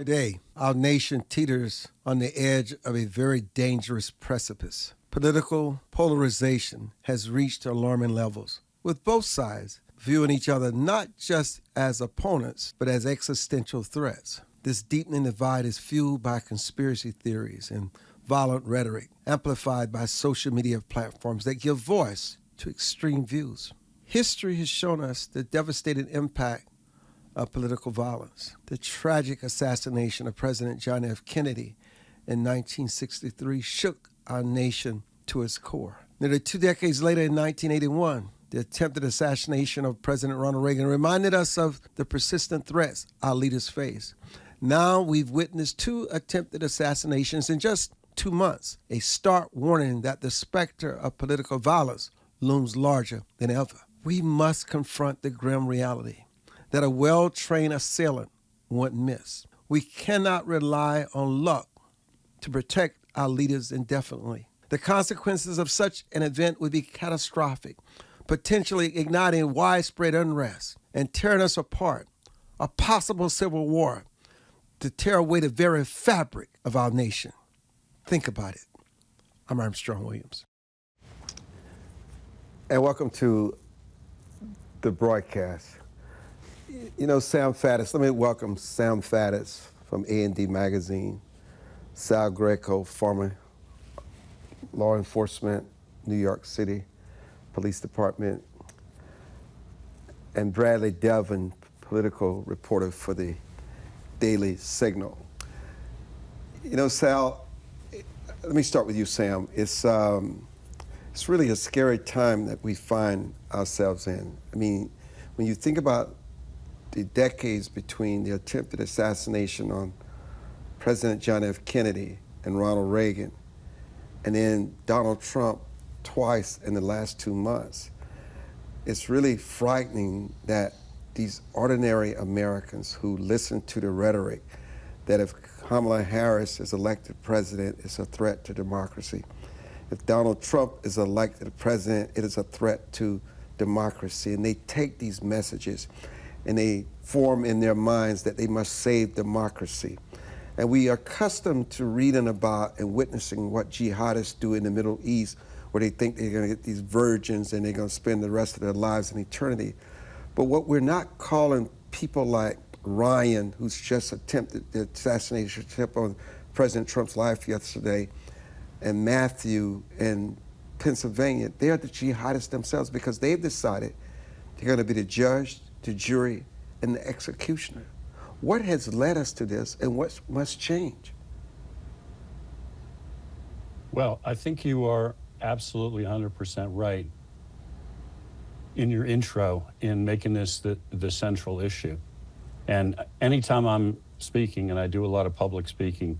Today, our nation teeters on the edge of a very dangerous precipice. Political polarization has reached alarming levels, with both sides viewing each other not just as opponents, but as existential threats. This deepening divide is fueled by conspiracy theories and violent rhetoric, amplified by social media platforms that give voice to extreme views. History has shown us the devastating impact of political violence. The tragic assassination of President John F. Kennedy in 1963 shook our nation to its core. Nearly 2 decades later, in 1981, the attempted assassination of President Ronald Reagan reminded us of the persistent threats our leaders face. Now we've witnessed 2 attempted assassinations in just 2 months, a stark warning that the specter of political violence looms larger than ever. We must confront the grim reality that a well-trained assailant won't miss. We cannot rely on luck to protect our leaders indefinitely. The consequences of such an event would be catastrophic, potentially igniting widespread unrest and tearing us apart, a possible civil war to tear away the very fabric of our nation. Think about it. I'm Armstrong Williams. And welcome to the broadcast. You know, Sam Faddis, let me welcome Sam Faddis from A&D Magazine, Sal Greco, former law enforcement, New York City Police Department, and Bradley Devlin, political reporter for the Daily Signal. You know, Sal, let me start with you, Sam. It's really a scary time that we find ourselves in. I mean, when you think about the decades between the attempted assassination on President John F. Kennedy and Ronald Reagan, and then Donald Trump twice in the last 2 months, it's really frightening that these ordinary Americans who listen to the rhetoric that if Kamala Harris is elected president, it's a threat to democracy. If Donald Trump is elected president, it is a threat to democracy. And they take these messages and they form in their minds that they must save democracy. And we are accustomed to reading about and witnessing what jihadists do in the Middle East, where they think they're gonna get these virgins and they're gonna spend the rest of their lives in eternity. But what we're not calling people like Ryan, who's just attempted the assassination attempt on President Trump's life yesterday, and Matthew in Pennsylvania, they're the jihadists themselves because they've decided they're gonna be the judge, the jury, and the executioner. What has led us to this, and what must change? Well, I think you are absolutely 100% right in your intro in making this the central issue. And anytime I'm speaking, and I do a lot of public speaking,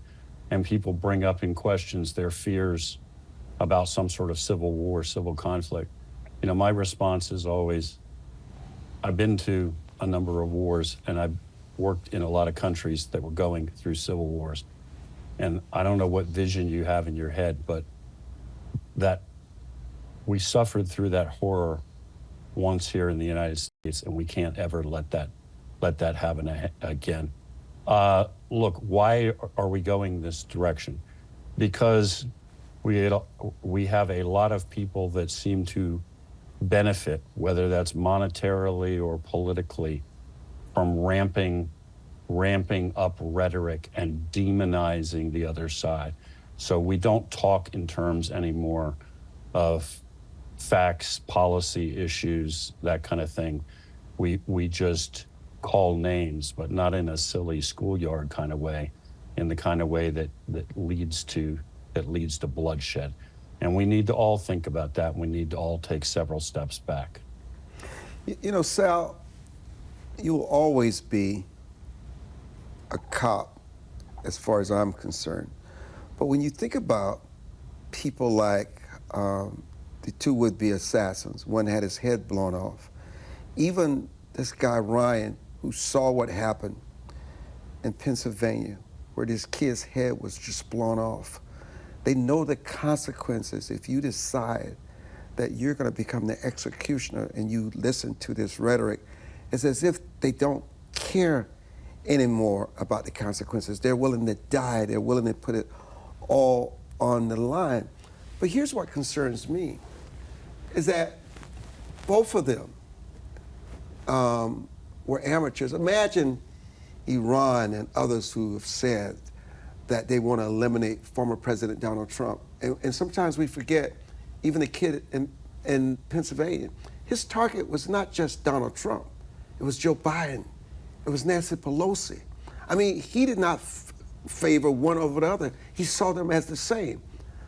and people bring up in questions their fears about some sort of civil war, civil conflict, you know, my response is always, I've been to a number of wars, and I've worked in a lot of countries that were going through civil wars. And I don't know what vision you have in your head, but that we suffered through that horror once here in the United States, and we can't ever let that happen again. Look, why are we going this direction? Because we have a lot of people that seem to benefit, whether that's monetarily or politically, from ramping up rhetoric and demonizing the other side. So we don't talk in terms anymore of facts, policy issues, that kind of thing. We just call names, but not in a silly schoolyard kind of way, in the kind of way that leads to bloodshed. And we need to all think about that. We need to all take several steps back. You know, Sal, you will always be a cop as far as I'm concerned. But when you think about people like the 2 would-be assassins, one had his head blown off, even this guy Ryan, who saw what happened in Pennsylvania, where this kid's head was just blown off. They know the consequences if you decide that you're going to become the executioner and you listen to this rhetoric. It's as if they don't care anymore about the consequences. They're willing to die. They're willing to put it all on the line. But here's what concerns me, is that both of them were amateurs. Imagine Iran and others who have said that they want to eliminate former President Donald Trump. And sometimes we forget, even the kid in Pennsylvania, his target was not just Donald Trump. It was Joe Biden. It was Nancy Pelosi. I mean, he did not favor one over the other. He saw them as the same.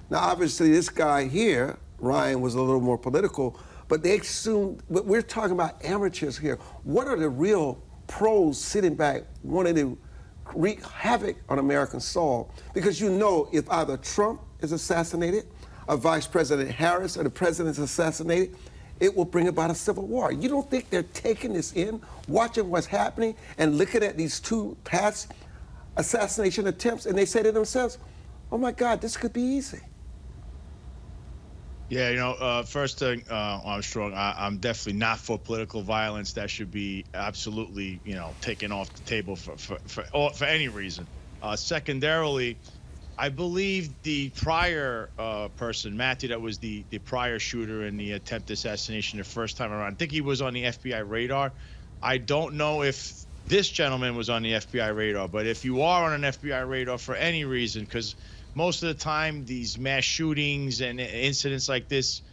Now, obviously, this guy here, Ryan, was a little more political, but they assumed, we're talking about amateurs here. What are the real pros sitting back wanting to wreak havoc on American soil? Because you know, if either Trump is assassinated, or Vice President Harris, or the president is assassinated, it will bring about a civil war. You don't think they're taking this in, watching what's happening, and looking at these two past assassination attempts, and they say to themselves, oh my God, this could be easy. Yeah, you know, first thing, Armstrong, I'm definitely not for political violence. That should be absolutely, you know, taken off the table for any reason. Secondarily, I believe the prior person, Matthew, that was the prior shooter in the attempted assassination the first time around, I think he was on the FBI radar. I don't know if this gentleman was on the FBI radar, but if you are on an FBI radar for any reason, because most of the time these mass shootings and incidents like this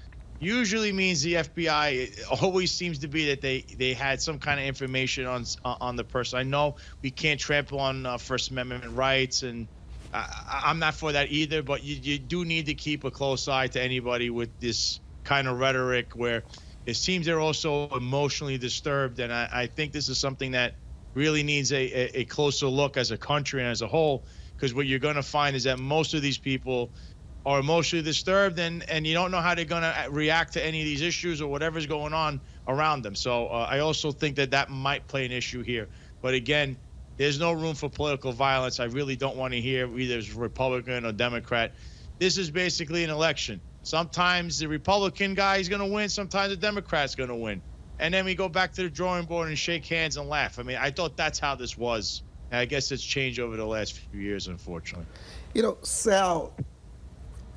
usually means the FBI always seems to be that they had some kind of information on the person. I know we can't trample on First Amendment rights, and I'm not for that either, but you do need to keep a close eye to anybody with this kind of rhetoric where it seems they're also emotionally disturbed. And I think this is something that really needs a closer look as a country and as a whole, because what you're going to find is that most of these people are emotionally disturbed, and you don't know how they're going to react to any of these issues or whatever's going on around them. So I also think that might play an issue here. But again, there's no room for political violence. I really don't want to hear either Republican or Democrat. This is basically an election. Sometimes the Republican guy is going to win. Sometimes the Democrat's going to win. And then we go back to the drawing board and shake hands and laugh. I mean, I thought that's how this was. And I guess it's changed over the last few years, unfortunately. You know, Sal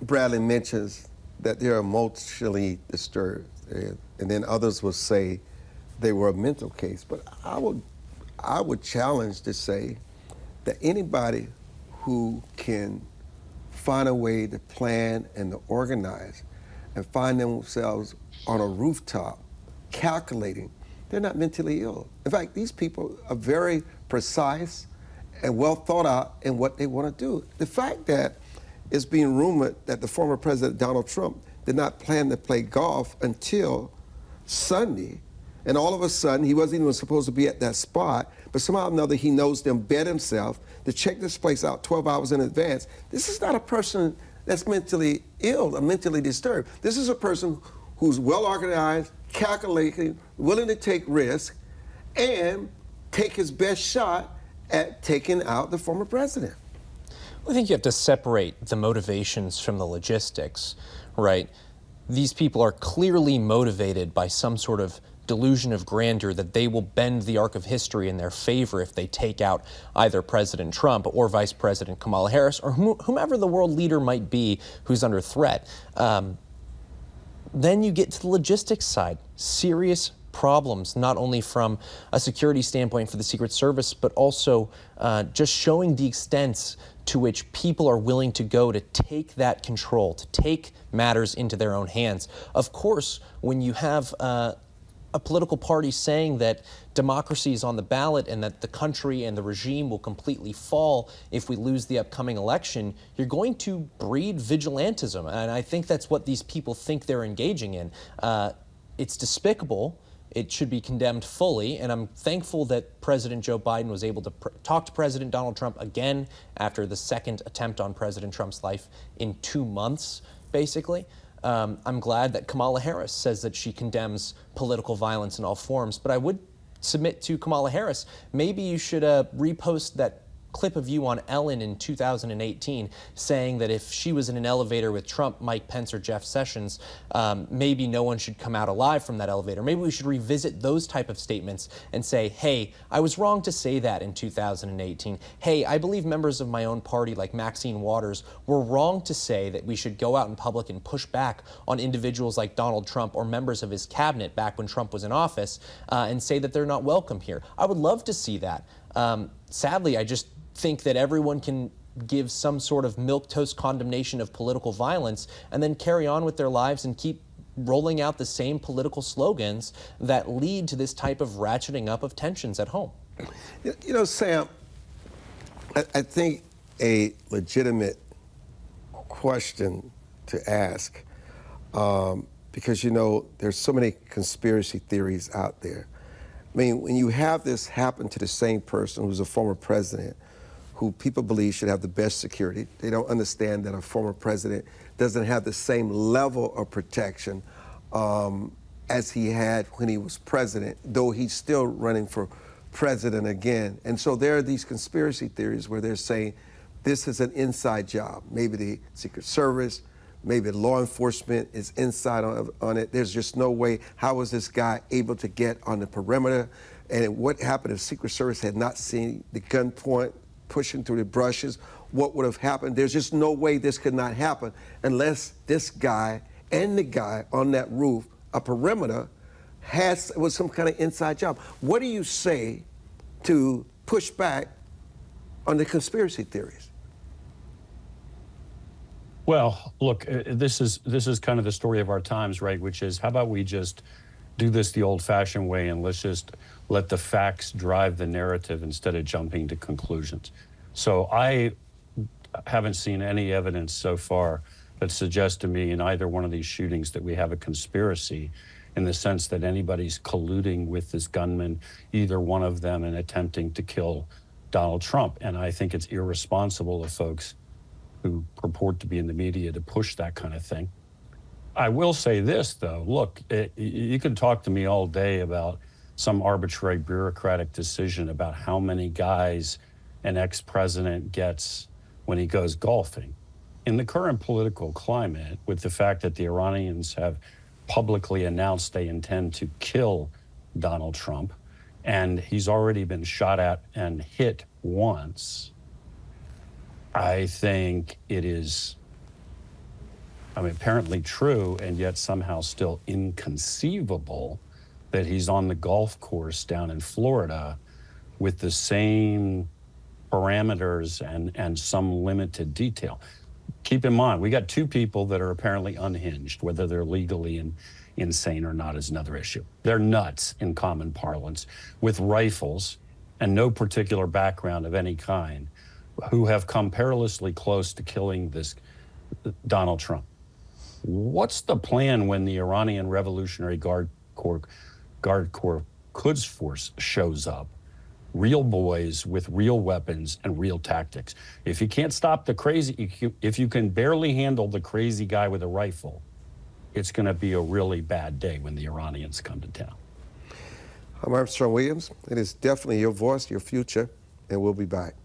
Bradley mentions that they're emotionally disturbed, and then others will say they were a mental case. But I would challenge to say that anybody who can find a way to plan and to organize and find themselves on a rooftop calculating, they're not mentally ill. In fact, these people are very precise and well thought out in what they want to do. The fact that it's being rumored that the former President Donald Trump did not plan to play golf until Sunday, and all of a sudden he wasn't even supposed to be at that spot, but somehow or another he knows to embed himself to check this place out 12 hours in advance. This is not a person that's mentally ill or mentally disturbed. This is a person who's well organized, calculating, willing to take risks, and take his best shot at taking out the former president. I think you have to separate the motivations from the logistics, right? These people are clearly motivated by some sort of delusion of grandeur that they will bend the arc of history in their favor if they take out either President Trump or Vice President Kamala Harris or whomever the world leader might be who's under threat. Then you get to the logistics side. Serious problems, not only from a security standpoint for the Secret Service, but also just showing the extent to which people are willing to go to take that control, to take matters into their own hands. Of course, when you have a political party saying that democracy is on the ballot and that the country and the regime will completely fall if we lose the upcoming election, you're going to breed vigilantism. And I think that's what these people think they're engaging in. It's despicable. It should be condemned fully, and I'm thankful that President Joe Biden was able to talk to President Donald Trump again after the second attempt on President Trump's life in 2 months, basically. I'm glad that Kamala Harris says that she condemns political violence in all forms, but I would submit to Kamala Harris, maybe you should repost that clip of you on Ellen in 2018 saying that if she was in an elevator with Trump, Mike Pence, or Jeff Sessions, maybe no one should come out alive from that elevator. Maybe we should revisit those type of statements and say, hey, I was wrong to say that in 2018. Hey, I believe members of my own party like Maxine Waters were wrong to say that we should go out in public and push back on individuals like Donald Trump or members of his cabinet back when Trump was in office and say that they're not welcome here. I would love to see that. Sadly, I just think that everyone can give some sort of milquetoast condemnation of political violence and then carry on with their lives and keep rolling out the same political slogans that lead to this type of ratcheting up of tensions at home. You know, Sam, I think a legitimate question to ask, because, you know, there's so many conspiracy theories out there. I mean, when you have this happen to the same person who's a former president, who people believe should have the best security, they don't understand that a former president doesn't have the same level of protection as he had when he was president, though he's still running for president again. And so there are these conspiracy theories where they're saying this is an inside job. Maybe the Secret Service, maybe law enforcement is inside on it. There's just no way. How was this guy able to get on the perimeter? And what happened if Secret Service had not seen the gun point pushing through the brushes? What would have happened? There's just no way this could not happen unless this guy and the guy on that roof, a perimeter, was some kind of inside job. What do you say to push back on the conspiracy theories? Well, look, this is kind of the story of our times, right? Which is, how about we just do this the old-fashioned way and let's just let the facts drive the narrative instead of jumping to conclusions. So I haven't seen any evidence so far that suggests to me in either one of these shootings that we have a conspiracy in the sense that anybody's colluding with this gunman, either one of them, in attempting to kill Donald Trump. And I think it's irresponsible of folks who purport to be in the media to push that kind of thing. I will say this, though. Look, you can talk to me all day about some arbitrary bureaucratic decision about how many guys an ex-president gets when he goes golfing. In the current political climate, with the fact that the Iranians have publicly announced they intend to kill Donald Trump, and he's already been shot at and hit once, I think it is, apparently true and yet somehow still inconceivable that he's on the golf course down in Florida with the same parameters and some limited detail. Keep in mind, we got two people that are apparently unhinged. Whether they're legally insane or not is another issue. They're nuts in common parlance with rifles and no particular background of any kind, who have come perilously close to killing this Donald Trump. What's the plan when the Iranian Revolutionary Guard Corps Quds Force shows up? Real boys with real weapons and real tactics. If you can't stop the crazy, if you can barely handle the crazy guy with a rifle, it's going to be a really bad day when the Iranians come to town. I'm Armstrong Williams. It is definitely your voice, your future, and we'll be back.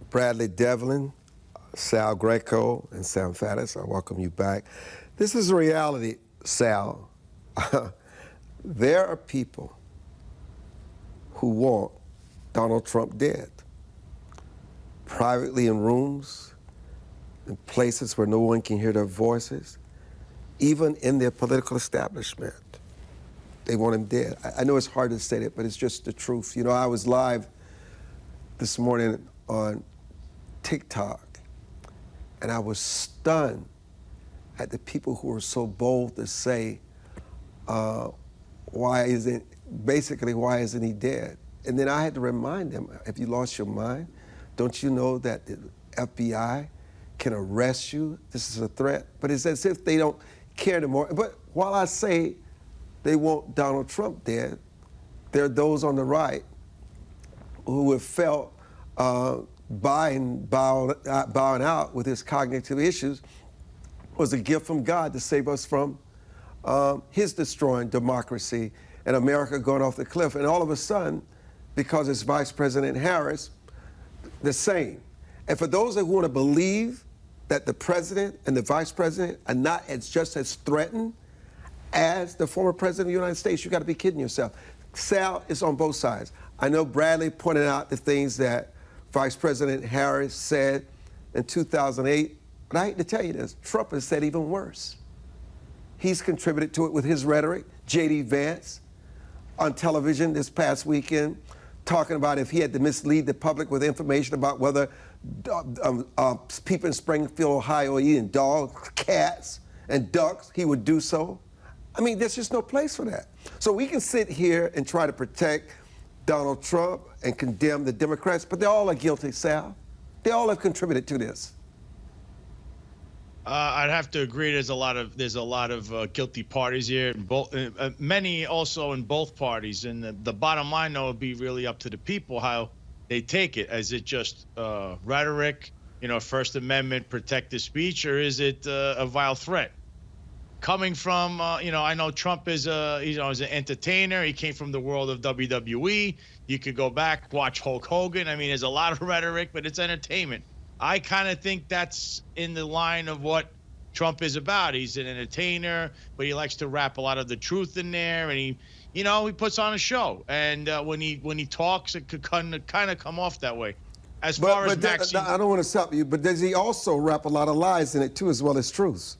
Bradley Devlin, Sal Greco, and Sam Faddis, I welcome you back. This is a reality, Sal. There are people who want Donald Trump dead. Privately in rooms, in places where no one can hear their voices, even in their political establishment. They want him dead. I know it's hard to say that, but it's just the truth. You know, I was live this morning on TikTok, and I was stunned at the people who are so bold to say, why isn't he dead? And then I had to remind them, have you lost your mind? Don't you know that the FBI can arrest you? This is a threat. But it's as if they don't care anymore. But while I say they want Donald Trump dead, there are those on the right who have felt bowing out with his cognitive issues was a gift from God to save us from his destroying democracy and America going off the cliff. And all of a sudden, because it's Vice President Harris, the same. And for those who want to believe that the president and the vice president are not just as threatened as the former president of the United States, you got to be kidding yourself. Sal is on both sides. I know Bradley pointed out the things that Vice President Harris said in 2008, but I hate to tell you this, Trump has said even worse. He's contributed to it with his rhetoric. J.D. Vance on television this past weekend talking about if he had to mislead the public with information about whether people in Springfield, Ohio are eating dogs, cats, and ducks, he would do so. I mean, there's just no place for that. So we can sit here and try to protect Donald Trump and condemn the Democrats, but they all are guilty, Sal. They all have contributed to this. I'd have to agree. There's a lot of guilty parties here, many also in both parties. And the bottom line, though, would be really up to the people how they take it. Is it just rhetoric, First Amendment, protected speech, or is it a vile threat? Coming from, I know Trump is is an entertainer. He came from the world of WWE. You could go back, watch Hulk Hogan. I mean, there's a lot of rhetoric, but it's entertainment. I kind of think that's in the line of what Trump is about. He's an entertainer, but he likes to wrap a lot of the truth in there, and he puts on a show. And when he talks, it could kind of come off that way. As far as Maxine, I don't want to stop you, but does he also wrap a lot of lies in it too, as well as truths?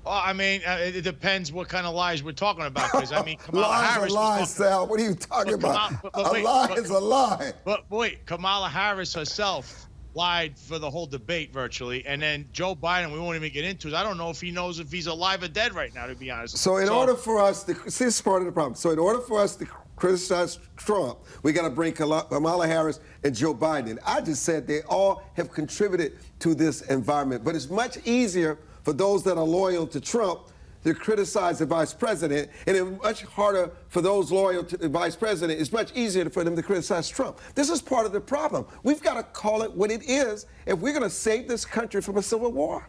Well, I mean, it depends what kind of lies we're talking about. Because I mean, Kamala lies Harris are lies, Sal. What are you talking about? A lie is a lie. But wait, Kamala Harris herself lied for the whole debate virtually, and then Joe Biden, we won't even get into it. I don't know if he knows if he's alive or dead right now, to be honest. So in order for us to see, this is part of the problem. So in order for us to criticize Trump, we got to bring Kamala Harris and Joe Biden. I just said they all have contributed to this environment, but it's much easier for those that are loyal to Trump to criticize the vice president, and it's much harder for those loyal to the vice president. It's much easier for them to criticize Trump. This is part of the problem. We've got to call it what it is if we're going to save this country from a civil war.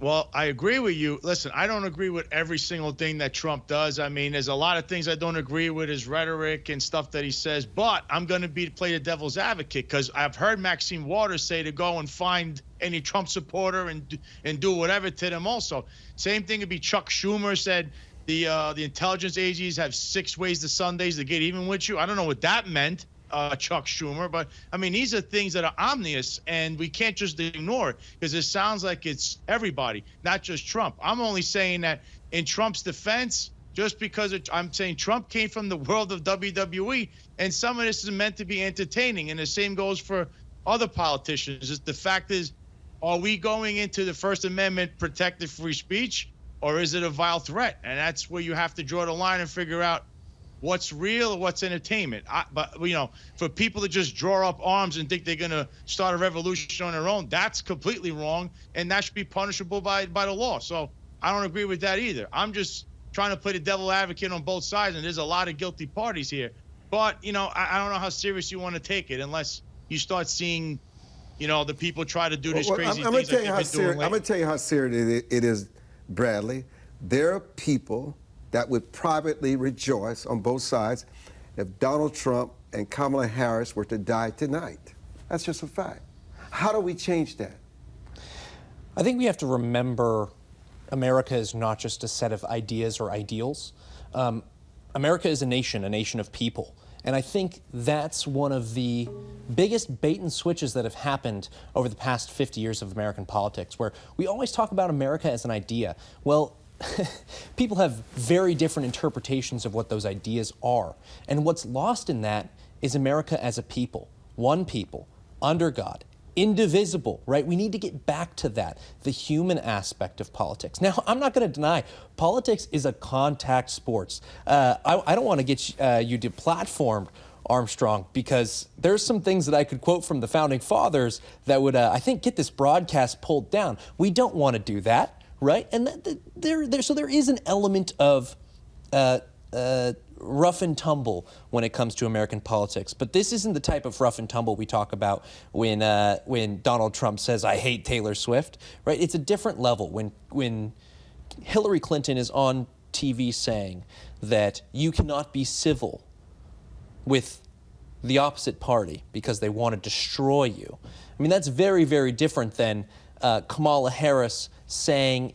Well, I agree with you. Listen, I don't agree with every single thing that Trump does. I mean, there's a lot of things I don't agree with, his rhetoric and stuff that he says, but I'm going to play the devil's advocate because I've heard Maxine Waters say to go and find any Trump supporter and do whatever to them also. Same thing would be Chuck Schumer said the intelligence agencies have 6 ways to Sundays to get even with you. I don't know what that meant. Chuck Schumer, but I mean, these are things that are omnious and we can't just ignore it because it sounds like it's everybody, not just Trump. I'm only saying that in Trump's defense, just because I'm saying Trump came from the world of WWE and some of this is meant to be entertaining, and the same goes for other politicians. The fact is, are we going into the First Amendment protected free speech, or is it a vile threat? And that's where you have to draw the line and figure out what's real or what's entertainment. But for people to just draw up arms and think they're going to start a revolution on their own, that's completely wrong, and that should be punishable by the law. So I don't agree with that either. I'm just trying to play the devil advocate on both sides, and there's a lot of guilty parties here. But, I don't know how serious you want to take it unless you start seeing, the people try to do this crazy I'm things that they've been doing lately. I'm going to tell you how serious it is, Bradley. There are people that would privately rejoice on both sides if Donald Trump and Kamala Harris were to die tonight. That's just a fact. How do we change that? I think we have to remember America is not just a set of ideas or ideals. America is a nation of people. And I think that's one of the biggest bait and switches that have happened over the past 50 years of American politics, where we always talk about America as an idea. Well, people have very different interpretations of what those ideas are. And what's lost in that is America as a people, one people, under God, indivisible, right? We need to get back to that, the human aspect of politics. Now, I'm not going to deny politics is a contact sport. I don't want to get you deplatformed, Armstrong, because there's some things that I could quote from the founding fathers that would, I think, get this broadcast pulled down. We don't want to do that, right? And so there is an element of rough and tumble when it comes to American politics. But this isn't the type of rough and tumble we talk about when Donald Trump says, "I hate Taylor Swift," right? It's a different level. When Hillary Clinton is on TV saying that you cannot be civil with the opposite party because they want to destroy you. I mean, that's very, very different than Kamala Harris saying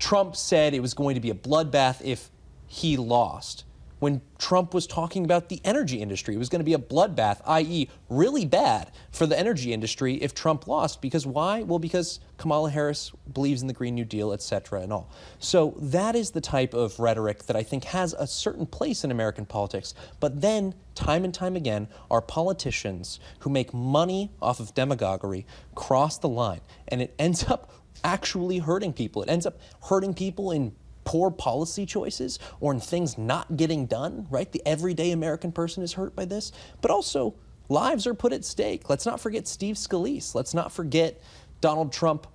Trump said it was going to be a bloodbath if he lost. When Trump was talking about the energy industry, it was going to be a bloodbath, i.e. really bad for the energy industry if Trump lost. Because why? Well, because Kamala Harris believes in the Green New Deal, et cetera, and all. So that is the type of rhetoric that I think has a certain place in American politics. But then, time and time again, our politicians who make money off of demagoguery cross the line. And it ends up actually hurting people. It ends up hurting people in poor policy choices or in things not getting done, right? The everyday American person is hurt by this, but also lives are put at stake. Let's not forget Steve Scalise. Let's not forget Donald Trump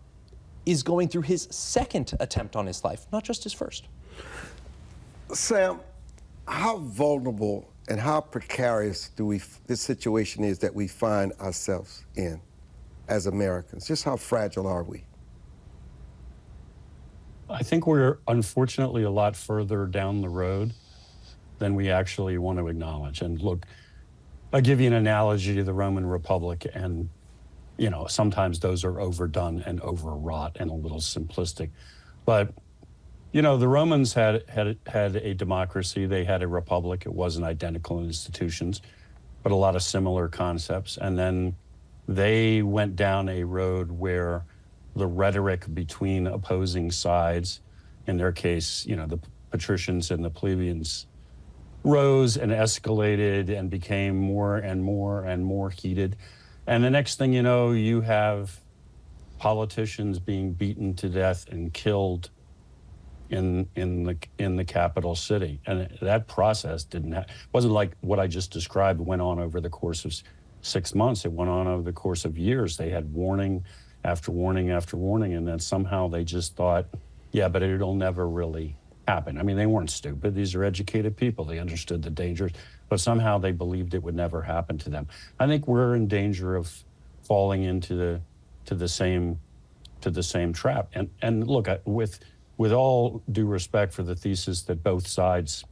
is going through his second attempt on his life, not just his first. Sam, how vulnerable and how precarious this situation is that we find ourselves in as Americans? Just how fragile are we? I think we're unfortunately a lot further down the road than we actually want to acknowledge. And look, I'll give you an analogy to the Roman Republic, and sometimes those are overdone and overwrought and a little simplistic. But the Romans had a democracy. They had a republic. It wasn't identical in institutions, but a lot of similar concepts. And then they went down a road where the rhetoric between opposing sides, in their case, the patricians and the plebeians, rose and escalated and became more and more and more heated. And the next thing you know, you have politicians being beaten to death and killed in the capital city. And that process wasn't like what I just described went on over the course of 6 months. It went on over the course of years. They had warning after warning after warning, and then somehow they just thought, yeah, but it'll never really happen. I mean, they weren't stupid. These are educated people. They understood the dangers, but somehow they believed it would never happen to them. I think we're in danger of falling into the same trap. And look, with all due respect for the thesis that both sides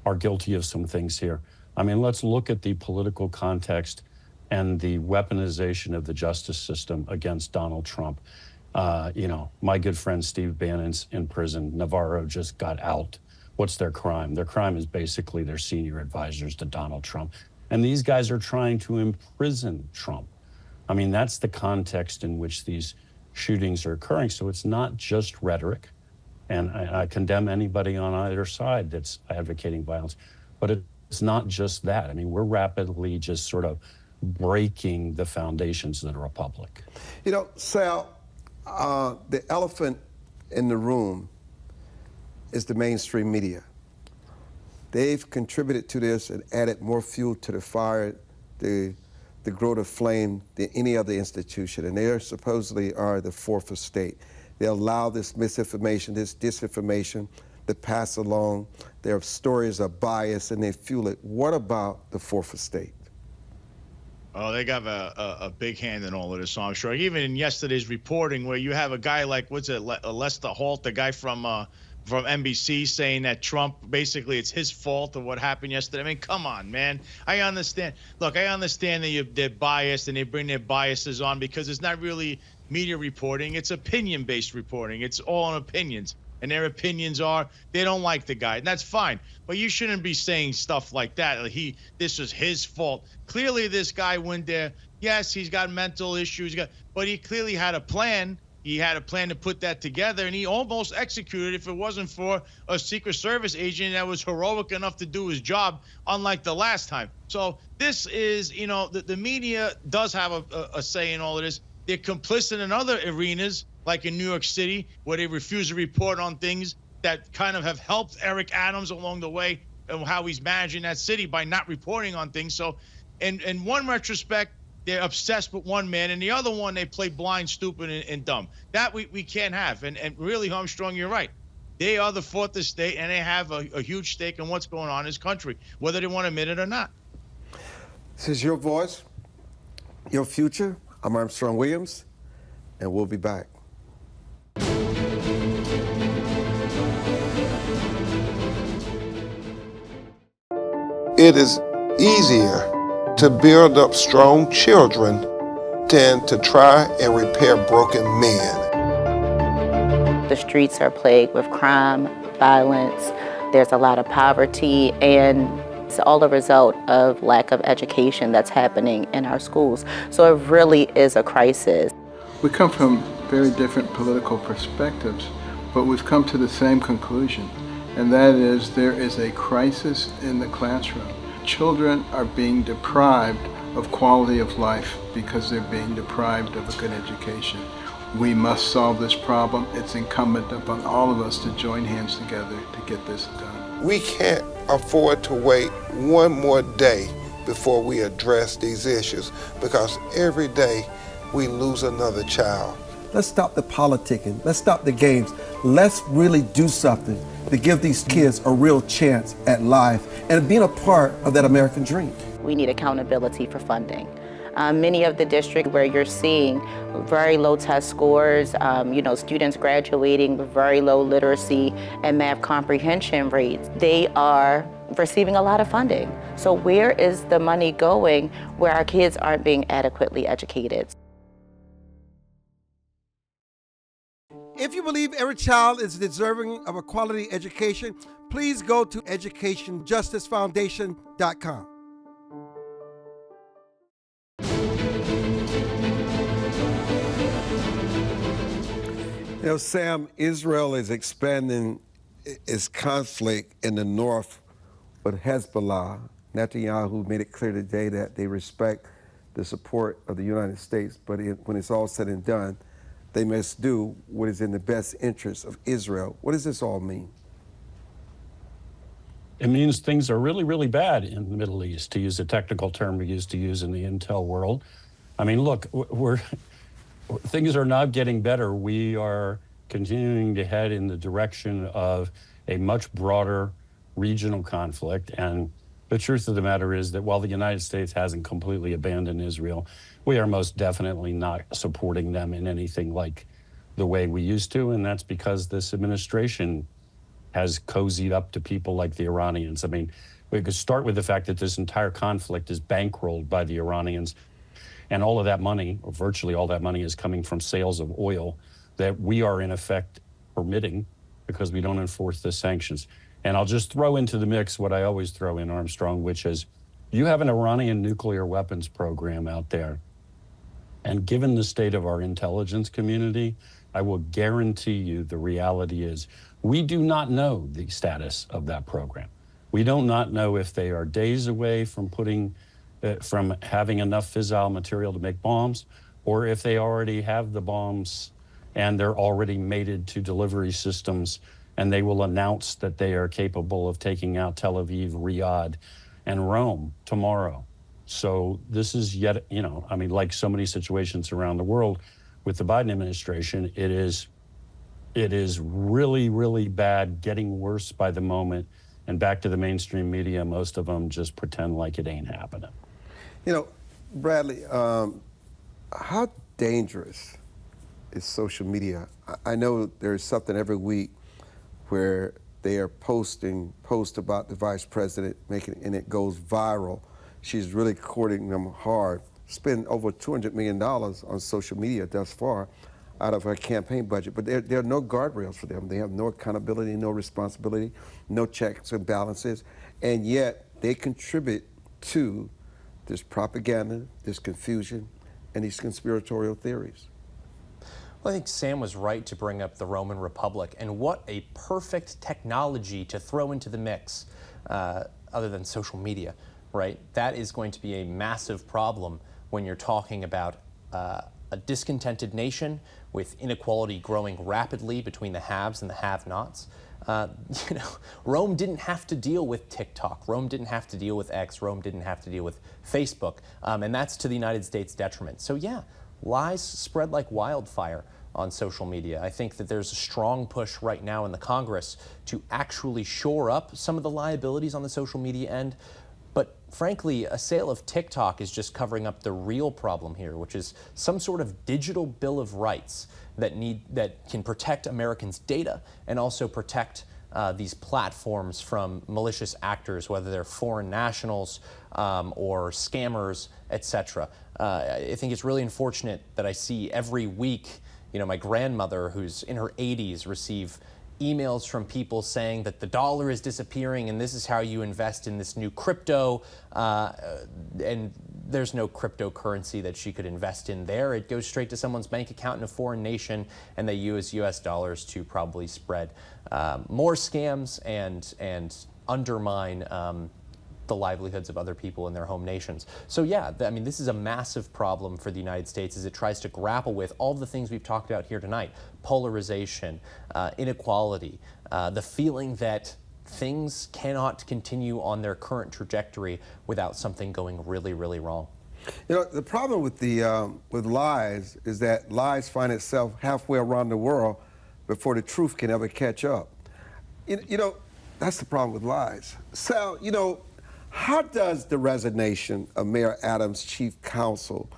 are guilty of some things here, I mean, let's look at the political context and the weaponization of the justice system against Donald Trump. My good friend Steve Bannon's in prison. Navarro just got out. What's their crime? Their crime is basically they're senior advisors to Donald Trump. And these guys are trying to imprison Trump. I mean, that's the context in which these shootings are occurring. So it's not just rhetoric. And I condemn anybody on either side that's advocating violence. But it's not just that. I mean, we're rapidly just sort of breaking the foundations of the republic. Sal, the elephant in the room is the mainstream media. They've contributed to this and added more fuel to the fire, the grow the flame than any other institution. And they supposedly are the fourth estate. They allow this misinformation, this disinformation to pass along. Their stories are biased and they fuel it. What about the fourth estate? Oh, they got a big hand in all of this, I'm sure. Even in yesterday's reporting, where you have a guy like, Lester Holt, the guy from NBC, saying that Trump, basically it's his fault of what happened yesterday. I mean, come on, man. I understand. Look, I understand that they're biased and they bring their biases on because it's not really media reporting. It's opinion-based reporting. It's all on opinions. And their opinions are they don't like the guy, and that's fine. But you shouldn't be saying stuff like that. This was his fault. Clearly, this guy went there. Yes, he's got mental issues, but he clearly had a plan. He had a plan to put that together, and he almost executed if it wasn't for a Secret Service agent that was heroic enough to do his job, unlike the last time. So this is, you know, the media does have a say in all of this. They're complicit in other arenas, like in New York City, where they refuse to report on things that kind of have helped Eric Adams along the way and how he's managing that city by not reporting on things. So in one retrospect, they're obsessed with one man, and the other one, they play blind, stupid, and dumb. That we can't have. And really, Armstrong, you're right. They are the fourth estate, and they have a huge stake in what's going on in this country, whether they want to admit it or not. This is your voice, your future. I'm Armstrong Williams, and we'll be back. It is easier to build up strong children than to try and repair broken men. The streets are plagued with crime, violence. There's a lot of poverty, and it's all a result of lack of education that's happening in our schools. So it really is a crisis. We come from very different political perspectives, but we've come to the same conclusion, and that is there is a crisis in the classroom. Children are being deprived of quality of life because they're being deprived of a good education. We must solve this problem. It's incumbent upon all of us to join hands together to get this done. We can't afford to wait one more day before we address these issues, because every day we lose another child. Let's stop the politicking. Let's stop the games. Let's really do something to give these kids a real chance at life and being a part of that American dream. We need accountability for funding. Many of the districts where you're seeing very low test scores, students graduating with very low literacy and math comprehension rates, they are receiving a lot of funding. So where is the money going where our kids aren't being adequately educated? If you believe every child is deserving of a quality education, please go to educationjusticefoundation.com. You know, Sam, Israel is expanding its conflict in the north with Hezbollah. Netanyahu made it clear today that they respect the support of the United States, but when it's all said and done, they must do what is in the best interest of Israel. What does this all mean? It means things are really, really bad in the Middle East, to use a technical term we used to use in the intel world. I mean, look, things are not getting better. We are continuing to head in the direction of a much broader regional conflict. And the truth of the matter is that while the United States hasn't completely abandoned Israel, we are most definitely not supporting them in anything like the way we used to. And that's because this administration has cozied up to people like the Iranians. I mean, we could start with the fact that this entire conflict is bankrolled by the Iranians. And all of that money, or virtually all that money, is coming from sales of oil that we are in effect permitting because we don't enforce the sanctions. And I'll just throw into the mix what I always throw in, Armstrong, which is you have an Iranian nuclear weapons program out there. And given the state of our intelligence community, I will guarantee you the reality is we do not know the status of that program. We do not know if they are days away from from having enough fissile material to make bombs, or if they already have the bombs and they're already mated to delivery systems, and they will announce that they are capable of taking out Tel Aviv, Riyadh, and Rome tomorrow. So this is yet, like so many situations around the world with the Biden administration, it is really, really bad, getting worse by the moment. And back to the mainstream media, most of them just pretend like it ain't happening. You know, Bradley, how dangerous is social media? I know there's something every week where they are posting posts about the vice president, and it goes viral. She's really courting them hard. Spent over $200 million on social media thus far out of her campaign budget, but there are no guardrails for them. They have no accountability, no responsibility, no checks and balances, and yet they contribute to this propaganda, this confusion, and these conspiratorial theories. Well, I think Sam was right to bring up the Roman Republic, and what a perfect technology to throw into the mix, other than social media, right? That is going to be a massive problem when you're talking about a discontented nation with inequality growing rapidly between the haves and the have-nots. You know, Rome didn't have to deal with TikTok. Rome didn't have to deal with X. Rome didn't have to deal with Facebook. And that's to the United States' detriment. So yeah, lies spread like wildfire on social media. I think that there's a strong push right now in the Congress to actually shore up some of the liabilities on the social media end. But frankly, a sale of TikTok is just covering up the real problem here, which is some sort of digital bill of rights that can protect Americans' data and also protect these platforms from malicious actors, whether they're foreign nationals or scammers, etc. I think it's really unfortunate that I see every week, you know, my grandmother, who's in her 80s, receive emails from people saying that the dollar is disappearing and this is how you invest in this new crypto, and there's no cryptocurrency that she could invest in there. It goes straight to someone's bank account in a foreign nation, and they use US dollars to probably spread more scams and undermine the livelihoods of other people in their home nations. So yeah, I mean, this is a massive problem for the United States as it tries to grapple with all the things we've talked about here tonight: polarization, inequality, the feeling that things cannot continue on their current trajectory without something going really, really wrong. You know, the problem with with lies is that lies find itself halfway around the world before the truth can ever catch up. You know, that's the problem with lies. Sal, you know, how does the resignation of Mayor Adams' chief counsel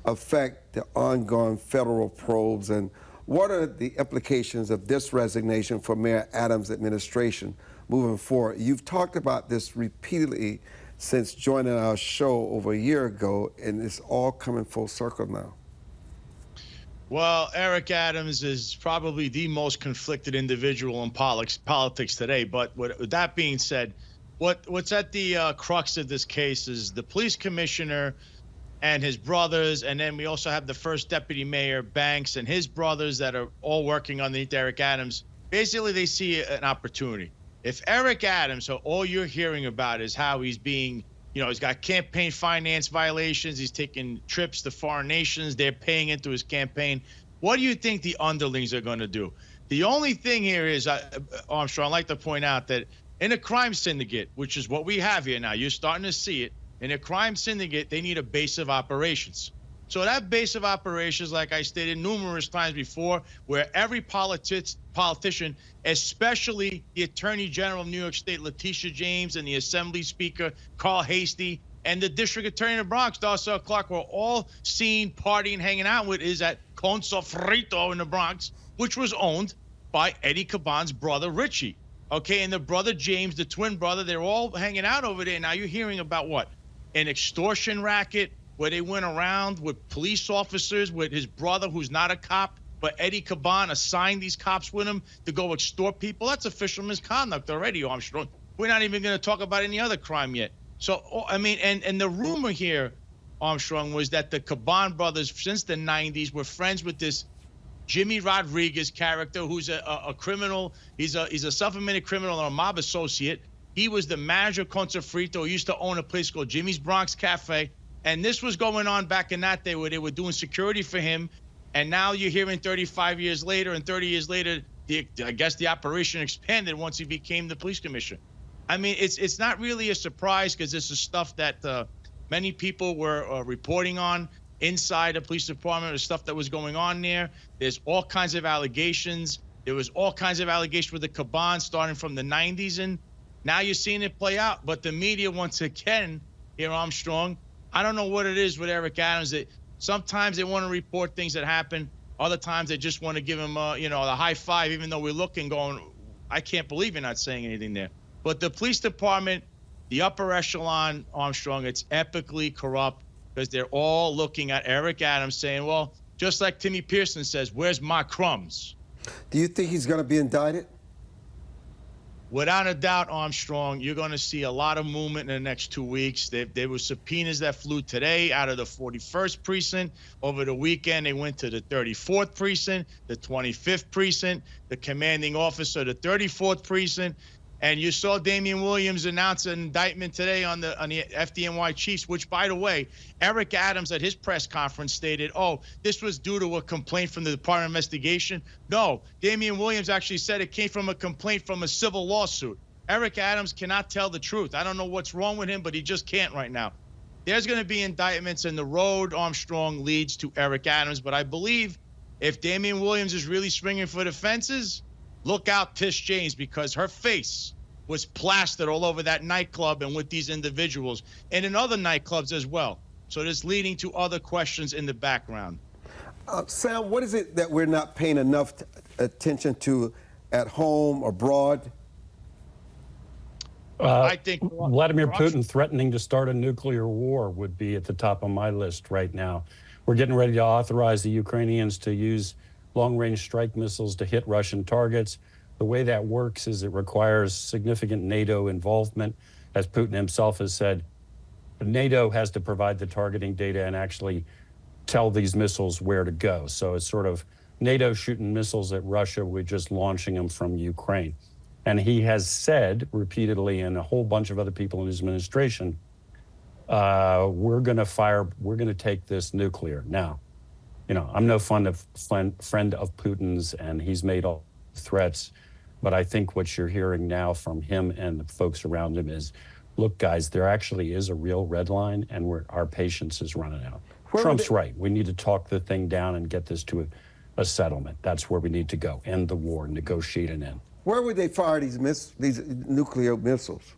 affect the ongoing federal probes, and what are the implications of this resignation for Mayor Adams' administration moving forward? You've talked about this repeatedly since joining our show over a year ago, and it's all coming full circle now. Well, Eric Adams is probably the most conflicted individual in politics today. But with that being said, what's at the crux of this case is the police commissioner and his brothers, and then we also have the first deputy mayor, Banks, and his brothers that are all working underneath Eric Adams. Basically, they see an opportunity. If Eric Adams, so all you're hearing about is how he's being, you know, he's got campaign finance violations, he's taking trips to foreign nations, they're paying into his campaign. What do you think the underlings are going to do? The only thing here is, Armstrong, I'd like to point out that in a crime syndicate, which is what we have here now, you're starting to see it. In a crime syndicate, they need a base of operations. So that base of operations, like I stated numerous times before, where every politician, especially the Attorney General of New York State, Letitia James, and the Assembly Speaker, Carl Hastie, and the District Attorney of the Bronx, Darcel Clark, were all seen partying, hanging out with, is at Con Sofrito in the Bronx, which was owned by Eddie Caban's brother, Richie. Okay, and the brother James, the twin brother, they're all hanging out over there. Now you're hearing about what? An extortion racket where they went around with police officers with his brother, who's not a cop, but Eddie Caban assigned these cops with him to go extort people. That's official misconduct already, Armstrong. We're not even going to talk about any other crime yet. So, I mean, and the rumor here, Armstrong, was that the Caban brothers, since the 90s, were friends with this Jimmy Rodriguez character, who's a criminal. He's a self-admitted criminal and a mob associate. He was the manager of Con Sofrito. He used to own a place called Jimmy's Bronx Cafe. And this was going on back in that day where they were doing security for him. And now you're hearing 35 years later and 30 years later, I guess the operation expanded once he became the police commissioner. I mean, it's not really a surprise because this is stuff that many people were reporting on inside the police department, the stuff that was going on there. There's all kinds of allegations. There was all kinds of allegations with the Caban starting from the 90s, and now you're seeing it play out. But the media, once again, here, Armstrong, I don't know what it is with Eric Adams. That sometimes they want to report things that happen. Other times they just want to give him, the high five, even though we're looking, going, I can't believe you're not saying anything there. But the police department, the upper echelon, Armstrong, it's epically corrupt because they're all looking at Eric Adams saying, well, just like Timmy Pearson says, where's my crumbs? Do you think he's going to be indicted? Without a doubt, Armstrong, you're going to see a lot of movement in the next 2 weeks. There were subpoenas that flew today out of the 41st precinct. Over the weekend, they went to the 34th precinct, the 25th precinct, the commanding officer, the 34th precinct. And you saw Damian Williams announce an indictment today on the FDNY chiefs, which, by the way, Eric Adams at his press conference stated, oh, this was due to a complaint from the Department of Investigation. No, Damian Williams actually said it came from a complaint from a civil lawsuit. Eric Adams cannot tell the truth. I don't know what's wrong with him, but he just can't right now. There's going to be indictments, and the road, Armstrong, leads to Eric Adams. But I believe if Damian Williams is really swinging for the fences, look out, Tish James, because her face was plastered all over that nightclub and with these individuals and in other nightclubs as well. So this leading to other questions in the background. Sam, what is it that we're not paying enough attention to at home, abroad? I think Vladimir Putin threatening to start a nuclear war would be at the top of my list right now. We're getting ready to authorize the Ukrainians to use long-range strike missiles to hit Russian targets. The way that works is it requires significant NATO involvement. As Putin himself has said, NATO has to provide the targeting data and actually tell these missiles where to go. So it's sort of NATO shooting missiles at Russia, we're just launching them from Ukraine. And he has said repeatedly, and a whole bunch of other people in his administration, we're going to take this nuclear. Now, you know, I'm no friend of Putin's, and he's made all threats. But I think what you're hearing now from him and the folks around him is, look, guys, there actually is a real red line, and our patience is running out. Trump's right. We need to talk the thing down and get this to a settlement. That's where we need to go. End the war, negotiate an end. Where would they fire these nuclear missiles?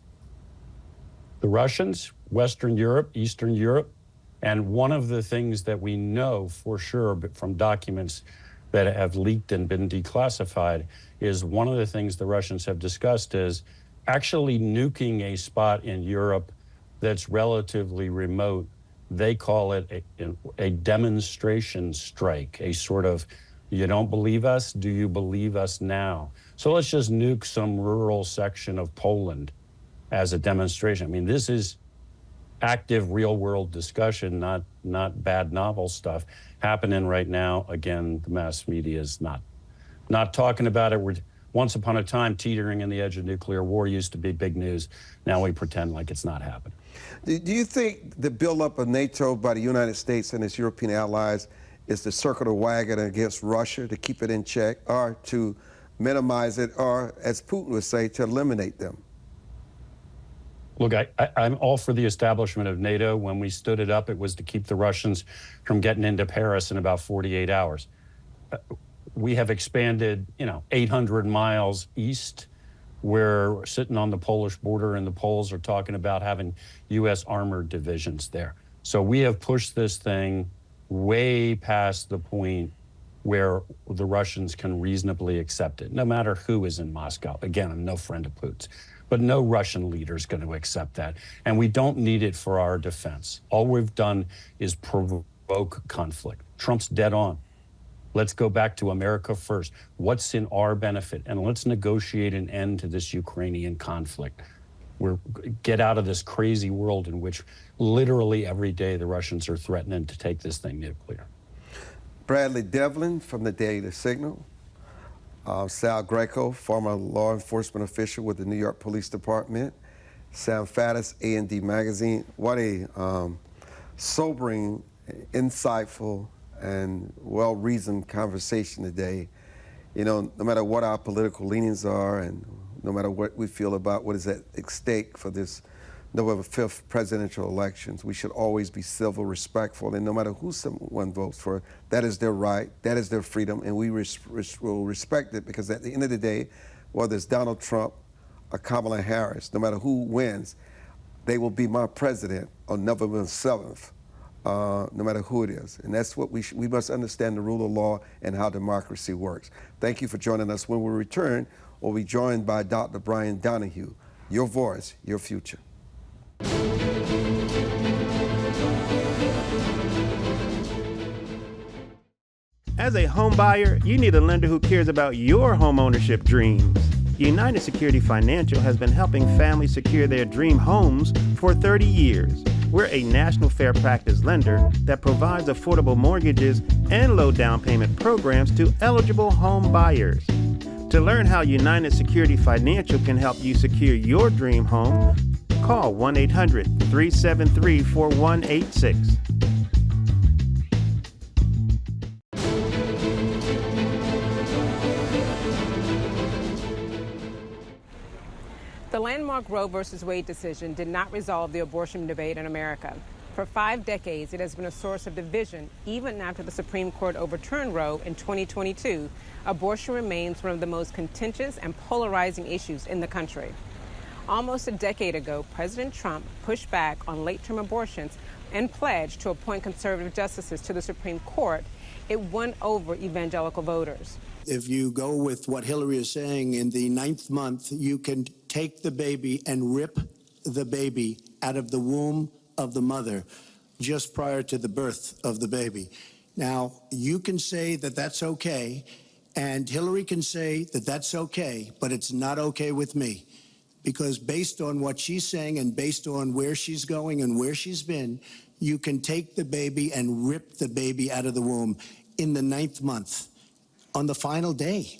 The Russians, Western Europe, Eastern Europe. And one of the things that we know for sure from documents that have leaked and been declassified is one of the things the Russians have discussed is actually nuking a spot in Europe that's relatively remote. They call it a demonstration strike, a sort of, you don't believe us? Do you believe us now? So let's just nuke some rural section of Poland as a demonstration. I mean, this is active real-world discussion, not bad novel stuff happening right now. Again, the mass media is not talking about it. We're once upon a time teetering on the edge of nuclear war used to be big news. Now we pretend like it's not happening. Do you think the buildup of NATO by the United States and its European allies is to circle the wagon against Russia, to keep it in check, or to minimize it, or, as Putin would say, to eliminate them? Look, I'm all for the establishment of NATO. When we stood it up, it was to keep the Russians from getting into Paris in about 48 hours. We have expanded, 800 miles east. We're sitting on the Polish border, and the Poles are talking about having U.S. armored divisions there. So we have pushed this thing way past the point where the Russians can reasonably accept it, no matter who is in Moscow. Again, I'm no friend of Putin's. But no Russian leader is going to accept that. And we don't need it for our defense. All we've done is provoke conflict. Trump's dead on. Let's go back to America first. What's in our benefit? And let's negotiate an end to this Ukrainian conflict. Get out of this crazy world in which literally every day the Russians are threatening to take this thing nuclear. Bradley Devlin from the Daily Signal. Sal Greco, former law enforcement official with the New York Police Department. Sam Faddis, A&D Magazine. What a sobering, insightful, and well-reasoned conversation today. No matter what our political leanings are, and no matter what we feel about what is at stake for this November 5th presidential elections, we should always be civil, respectful, and no matter who someone votes for, that is their right, that is their freedom, and we will respect it, because at the end of the day, whether it's Donald Trump or Kamala Harris, no matter who wins, they will be my president on November 7th, no matter who it is. And that's what we must understand, the rule of law and how democracy works. Thank you for joining us. When we return, we'll be joined by Dr. Bryan Donohue. Your voice, your future. As a home buyer, you need a lender who cares about your home ownership dreams. United Security Financial has been helping families secure their dream homes for 30 years. We're a national fair practice lender that provides affordable mortgages and low down payment programs to eligible home buyers. To learn how United Security Financial can help you secure your dream home, call 1-800-373-4186. The landmark Roe v. Wade decision did not resolve the abortion debate in America. For 5 decades, it has been a source of division. Even after the Supreme Court overturned Roe in 2022, abortion remains one of the most contentious and polarizing issues in the country. Almost a decade ago, President Trump pushed back on late-term abortions and pledged to appoint conservative justices to the Supreme Court. It won over evangelical voters. If you go with what Hillary is saying, in the 9th month, you can take the baby and rip the baby out of the womb of the mother just prior to the birth of the baby. Now, you can say that that's okay, and Hillary can say that that's okay, but it's not okay with me. Because based on what she's saying and based on where she's going and where she's been, you can take the baby and rip the baby out of the womb in the 9th month on the final day.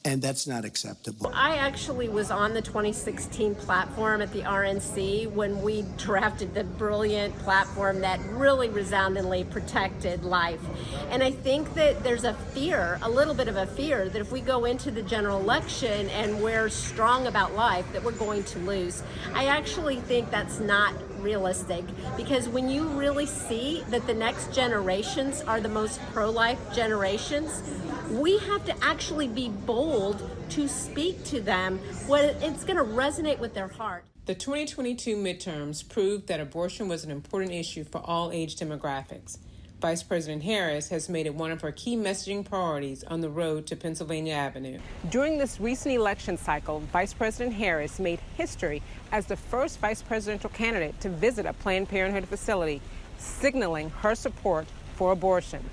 And that's not acceptable. I actually was on the 2016 platform at the RNC when we drafted the brilliant platform that really resoundingly protected life. And I think that there's a fear, a little bit of a fear, that if we go into the general election and we're strong about life, that we're going to lose. I actually think that's not realistic, because when you really see that the next generations are the most pro-life generations, we have to actually be bold to speak to them when it's going to resonate with their heart. The 2022 midterms proved that abortion was an important issue for all age demographics. Vice President Harris has made it one of her key messaging priorities on the road to Pennsylvania Avenue. During this recent election cycle, Vice President Harris made history as the first vice presidential candidate to visit a Planned Parenthood facility, signaling her support for abortion.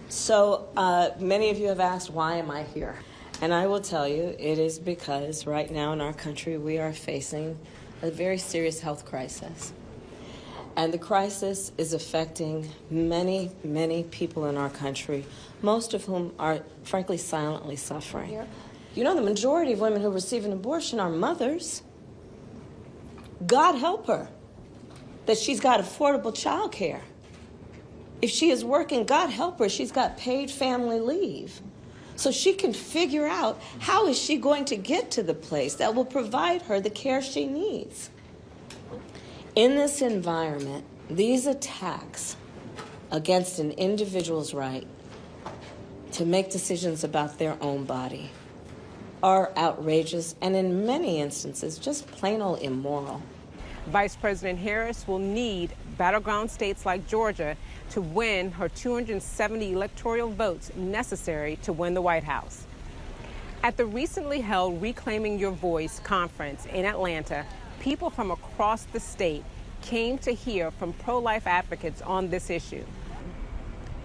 So many of you have asked, why am I here? And I will tell you, it is because right now in our country we are facing a very serious health crisis. And the crisis is affecting many, many people in our country, most of whom are, frankly, silently suffering. You know, the majority of women who receive an abortion are mothers. God help her that she's got affordable child care. If she is working, God help her, she's got paid family leave. So she can figure out how is she going to get to the place that will provide her the care she needs. In this environment, these attacks against an individual's right to make decisions about their own body are outrageous and in many instances just plain old immoral. Vice President Harris will need battleground states like Georgia to win her 270 electoral votes necessary to win the White House. At the recently held Reclaiming Your Voice conference in Atlanta, people from across the state came to hear from pro-life advocates on this issue.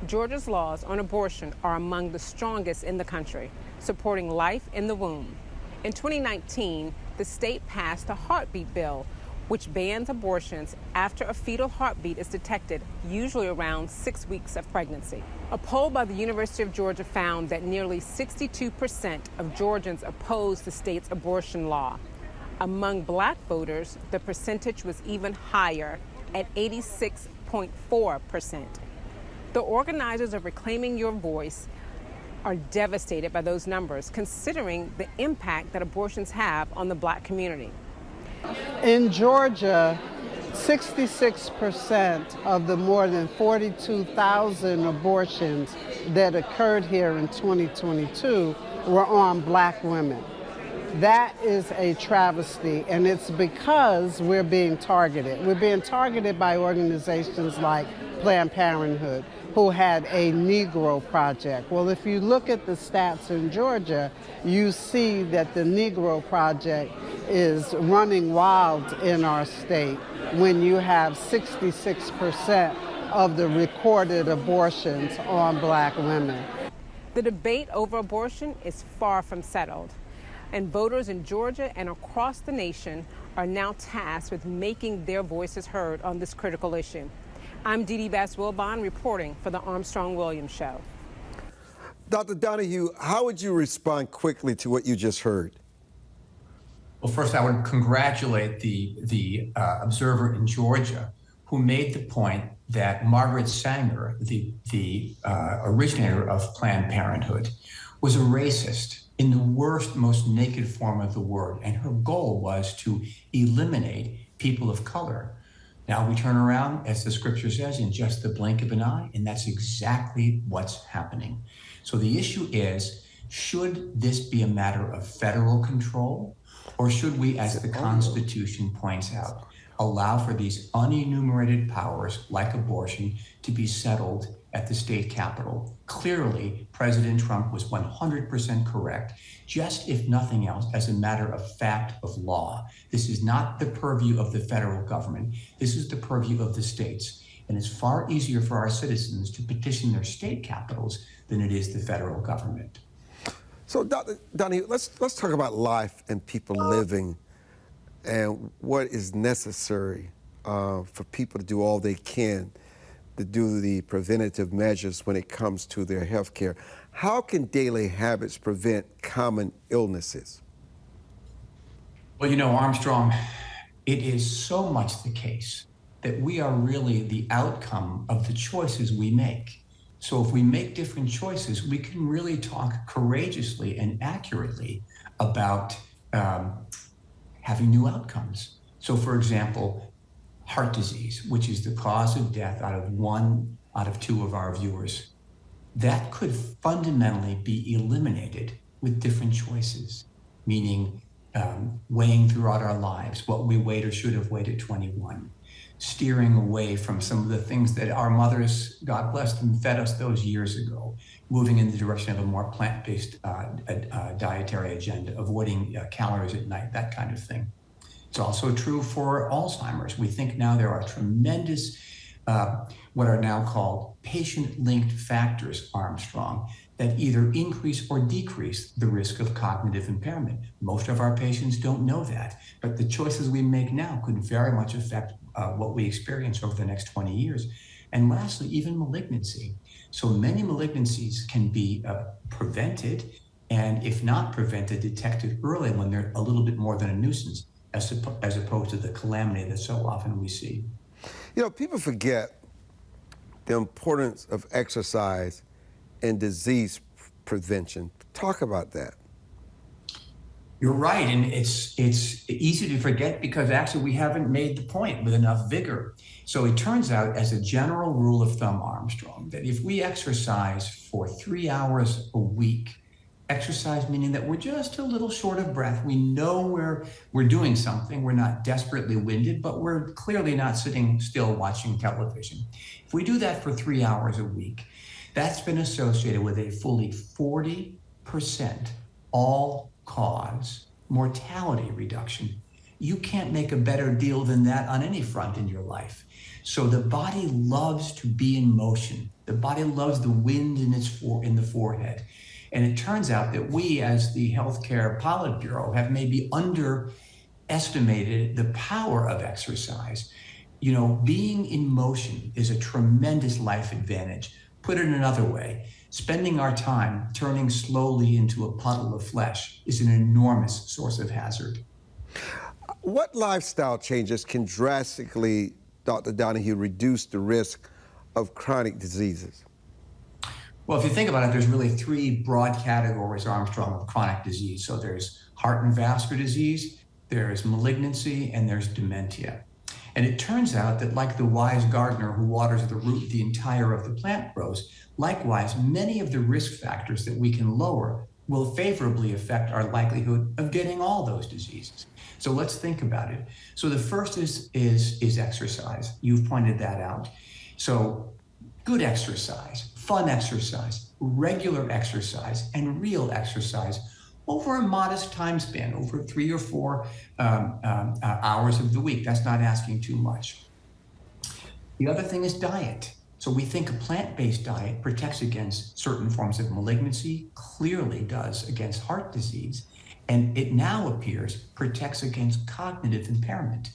Georgia's laws on abortion are among the strongest in the country, supporting life in the womb. In 2019, the state passed a heartbeat bill, which bans abortions after a fetal heartbeat is detected, usually around 6 weeks of pregnancy. A poll by the University of Georgia found that nearly 62% of Georgians oppose the state's abortion law. Among black voters, the percentage was even higher at 86.4%. The organizers of Reclaiming Your Voice are devastated by those numbers, considering the impact that abortions have on the black community. In Georgia, 66% of the more than 42,000 abortions that occurred here in 2022 were on black women. That is a travesty, and it's because we're being targeted. We're being targeted by organizations like Planned Parenthood, who had a Negro Project. Well, if you look at the stats in Georgia, you see that the Negro Project is running wild in our state when you have 66% of the recorded abortions on black women. The debate over abortion is far from settled. And voters in Georgia and across the nation are now tasked with making their voices heard on this critical issue. I'm Dee Dee Bass-Wilbon reporting for the Armstrong-Williams Show. Dr. Donohue, how would you respond quickly to what you just heard? Well, first, I would congratulate the observer in Georgia who made the point that Margaret Sanger, the originator of Planned Parenthood, was a racist in the worst, most naked form of the word. And her goal was to eliminate people of color. Now we turn around, as the scripture says, in just the blink of an eye, and that's exactly what's happening. So the issue is, should this be a matter of federal control, or should we, as the Constitution points out, allow for these unenumerated powers, like abortion, to be settled at the state capitol? Clearly, President Trump was 100% correct, just if nothing else, as a matter of fact of law. This is not the purview of the federal government. This is the purview of the states. And it's far easier for our citizens to petition their state capitals than it is the federal government. So, Dr. Donohue, let's talk about life and people living and what is necessary for people to do all they can to do the preventative measures when it comes to their health care. How can daily habits prevent common illnesses? Well, you know, Armstrong, it is so much the case that we are really the outcome of the choices we make. So if we make different choices, we can really talk courageously and accurately about having new outcomes. So for example, heart disease, which is the cause of death out of 1 out of 2 of our viewers, that could fundamentally be eliminated with different choices, meaning weighing throughout our lives what we weighed or should have weighed at 21, steering away from some of the things that our mothers, God bless them, fed us those years ago, moving in the direction of a more plant-based dietary agenda, avoiding calories at night, that kind of thing. It's also true for Alzheimer's. We think now there are tremendous, what are now called patient-linked factors, Armstrong, that either increase or decrease the risk of cognitive impairment. Most of our patients don't know that, but the choices we make now could very much affect what we experience over the next 20 years. And lastly, even malignancy. So many malignancies can be prevented, and if not prevented, detected early when they're a little bit more than a nuisance, as opposed to the calamity that so often we see. You know, people forget the importance of exercise and disease prevention. Talk about that. You're right, and it's easy to forget because actually we haven't made the point with enough vigor. So it turns out, as a general rule of thumb, Armstrong, that if we exercise for 3 hours a week, exercise meaning that we're just a little short of breath, we know we're doing something, we're not desperately winded, but we're clearly not sitting still watching television. If we do that for 3 hours a week, that's been associated with a fully 40% all-cause mortality reduction. You can't make a better deal than that on any front in your life. So the body loves to be in motion. The body loves the wind in the forehead. And it turns out that we, as the Healthcare Politburo, have maybe underestimated the power of exercise. You know, being in motion is a tremendous life advantage. Put it another way, spending our time turning slowly into a puddle of flesh is an enormous source of hazard. What lifestyle changes can drastically, Dr. Donohue, reduce the risk of chronic diseases? Well, if you think about it, there's really 3 broad categories, Armstrong, of chronic disease. So there's heart and vascular disease, there's malignancy, and there's dementia. And it turns out that, like the wise gardener who waters the root the entire of the plant grows, likewise, many of the risk factors that we can lower will favorably affect our likelihood of getting all those diseases. So let's think about it. So the first is exercise. You've pointed that out. So good exercise, fun exercise, regular exercise, and real exercise over a modest time span, over 3 or 4 hours of the week. That's not asking too much. The other thing is diet. So we think a plant-based diet protects against certain forms of malignancy, clearly does against heart disease. And it now appears protects against cognitive impairment.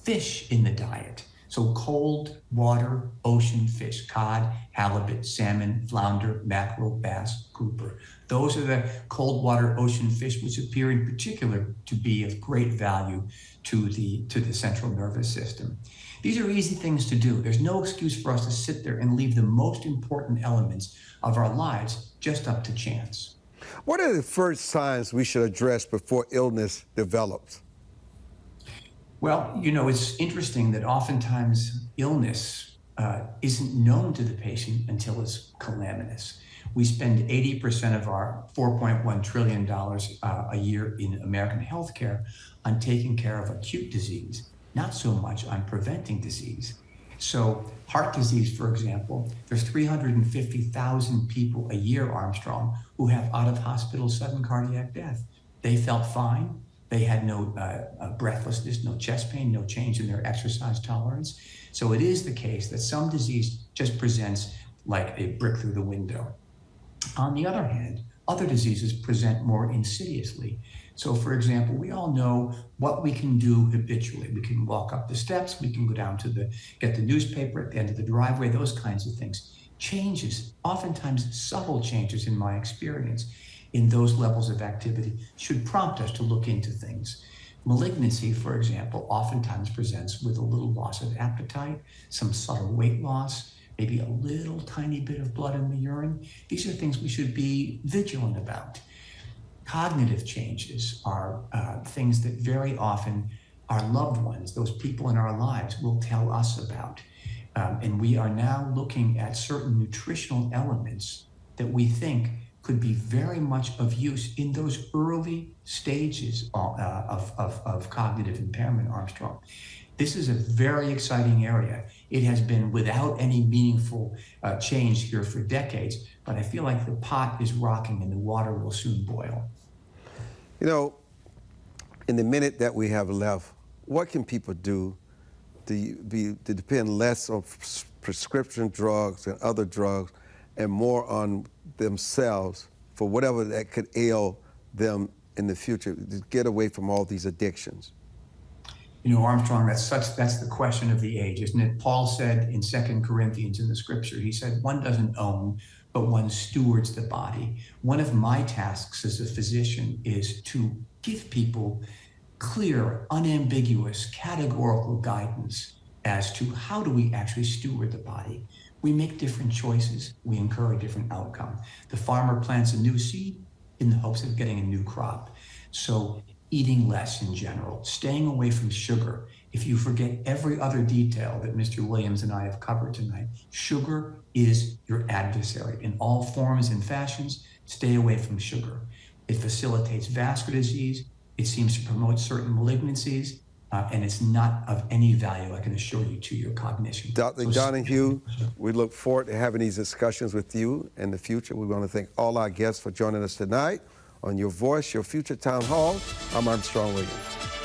Fish in the diet, so cold water ocean fish, cod, halibut, salmon, flounder, mackerel, bass, grouper. Those are the cold water ocean fish which appear in particular to be of great value to the central nervous system. These are easy things to do. There's no excuse for us to sit there and leave the most important elements of our lives just up to chance. What are the first signs we should address before illness develops? Well, you know, it's interesting that oftentimes illness isn't known to the patient until it's calamitous. We spend 80% of our $4.1 trillion a year in American healthcare on taking care of acute disease, not so much on preventing disease. So heart disease, for example, there's 350,000 people a year, Armstrong, who have out-of-hospital sudden cardiac death. They felt fine. They had no breathlessness, no chest pain, no change in their exercise tolerance. So it is the case that some disease just presents like a brick through the window. On the other hand, other diseases present more insidiously. So for example, we all know what we can do habitually. We can walk up the steps, we can go down to get the newspaper at the end of the driveway, those kinds of things. Changes, oftentimes subtle changes in my experience, in those levels of activity should prompt us to look into things. Malignancy, for example, oftentimes presents with a little loss of appetite, some subtle weight loss, maybe a little tiny bit of blood in the urine. These are things we should be vigilant about. Cognitive changes are things that very often our loved ones, those people in our lives, will tell us about. And we are now looking at certain nutritional elements that we think could be very much of use in those early stages of cognitive impairment, Armstrong. This is a very exciting area. It has been without any meaningful change here for decades, but I feel like the pot is rocking and the water will soon boil. You know, in the minute that we have left, what can people do to depend less on prescription drugs and other drugs and more on themselves for whatever that could ail them in the future, to get away from all these addictions? You know, Armstrong, that's the question of the age, isn't it? Paul said in 2 Corinthians in the scripture, he said, one doesn't own, but one stewards the body. One of my tasks as a physician is to give people clear, unambiguous, categorical guidance as to how do we actually steward the body. We make different choices. We incur a different outcome. The farmer plants a new seed in the hopes of getting a new crop. So eating less in general, staying away from sugar. If you forget every other detail that Mr. Williams and I have covered tonight, sugar is your adversary in all forms and fashions. Stay away from sugar. It facilitates vascular disease. It seems to promote certain malignancies. And it's not of any value, I can assure you, to your cognition. Dr. Donohue, we look forward to having these discussions with you in the future. We want to thank all our guests for joining us tonight on Your Voice, Your Future Town Hall. I'm Armstrong Williams.